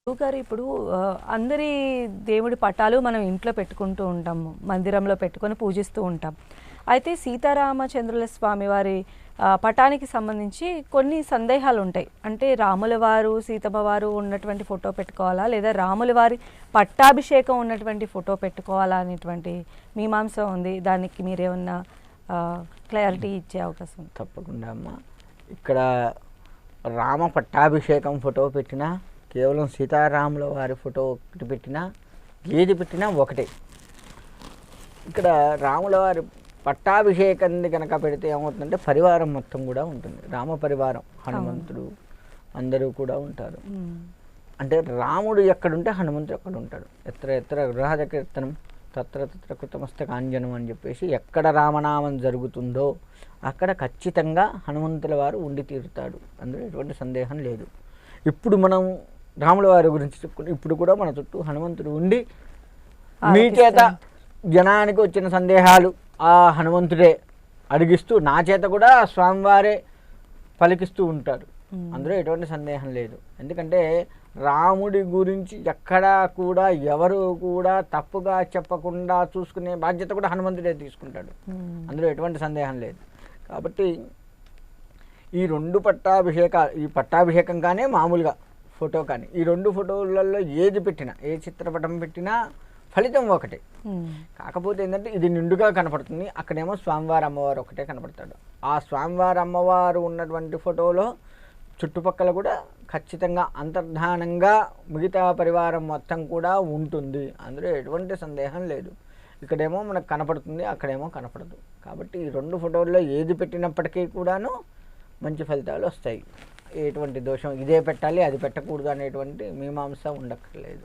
గురువుగారు ఇప్పుడు అందరి దేవుడి పటాలు మనం ఇంట్లో పెట్టుకుంటూ ఉంటాము. మందిరంలో పెట్టుకొని పూజిస్తూ ఉంటాం. అయితే సీతారామచంద్రుల స్వామి వారి పటానికి సంబంధించి కొన్ని సందేహాలు ఉంటాయి. అంటే రాముల వారు, సీతమ్మ వారు ఉన్నటువంటి ఫోటో పెట్టుకోవాలా? లేదా రాముల వారి పట్టాభిషేకం ఉన్నటువంటి ఫోటో పెట్టుకోవాలా అనేటువంటి మీమాంస ఉంది. దానికి మీరేమన్నా క్లారిటీ ఇచ్చే అవకాశం ఉంది? తప్పకుండా అమ్మ. ఇక్కడ రామ పట్టాభిషేకం ఫోటో పెట్టినా, కేవలం సీతారాముల వారి ఫోటో ఒకటి పెట్టినా, ఏది పెట్టినా ఒకటే. ఇక్కడ రాముల వారి పట్టాభిషేకాన్ని కనుక పెడితే ఏమవుతుందంటే పరివారం మొత్తం కూడా ఉంటుంది. రామ పరివారం, హనుమంతుడు అందరూ కూడా ఉంటారు. అంటే రాముడు ఎక్కడుంటే హనుమంతుడు ఎక్కడ ఉంటాడు. ఎత్ర ఎత్ర గృహజ కీర్తనం తత్ర తత్ర కృతమస్తకాంజనం అని చెప్పేసి ఎక్కడ రామనామం జరుగుతుందో అక్కడ ఖచ్చితంగా హనుమంతుల వారు ఉండి తీరుతాడు. అందులో ఎటువంటి సందేహం లేదు. ఇప్పుడు మనం రాముల వారి గురించి చెప్పుకుంటే ఇప్పుడు కూడా మన చుట్టూ హనుమంతుడు ఉండి మీ చేత జనానికి వచ్చిన సందేహాలు ఆ హనుమంతుడే అడిగిస్తూ నా చేత కూడా స్వామివారే పలికిస్తూ ఉంటారు. అందులో ఎటువంటి సందేహం లేదు. ఎందుకంటే రాముడి గురించి ఎక్కడా కూడా ఎవరు కూడా తప్పుగా చెప్పకుండా చూసుకునే బాధ్యత కూడా హనుమంతుడే తీసుకుంటాడు. అందులో ఎటువంటి సందేహం లేదు. కాబట్టి ఈ రెండు ఈ పట్టాభిషేకం కానీ మామూలుగా ఫోటో కానీ ఈ రెండు ఫోటోలలో ఏది పెట్టినా, ఏ చిత్రపటం పెట్టినా ఫలితం ఒకటే. కాకపోతే ఏంటంటే ఇది నిండుగా కనపడుతుంది, అక్కడేమో స్వామివారి అమ్మవారు ఒకటే కనపడతాడు. ఆ స్వామివారి అమ్మవారు ఉన్నటువంటి ఫోటోలో చుట్టుపక్కల కూడా ఖచ్చితంగా అంతర్ధానంగా మిగతా పరివారం మొత్తం కూడా ఉంటుంది. అందులో ఎటువంటి సందేహం లేదు. ఇక్కడేమో మనకు కనపడుతుంది, అక్కడేమో కనపడదు. కాబట్టి ఈ రెండు ఫోటోల్లో ఏది పెట్టినప్పటికీ కూడాను మంచి ఫలితాలు వస్తాయి. ఎటువంటి దోషం ఇదే పెట్టాలి అది పెట్టకూడదు అనేటువంటి మీమాంస ఉండక్కర్లేదు.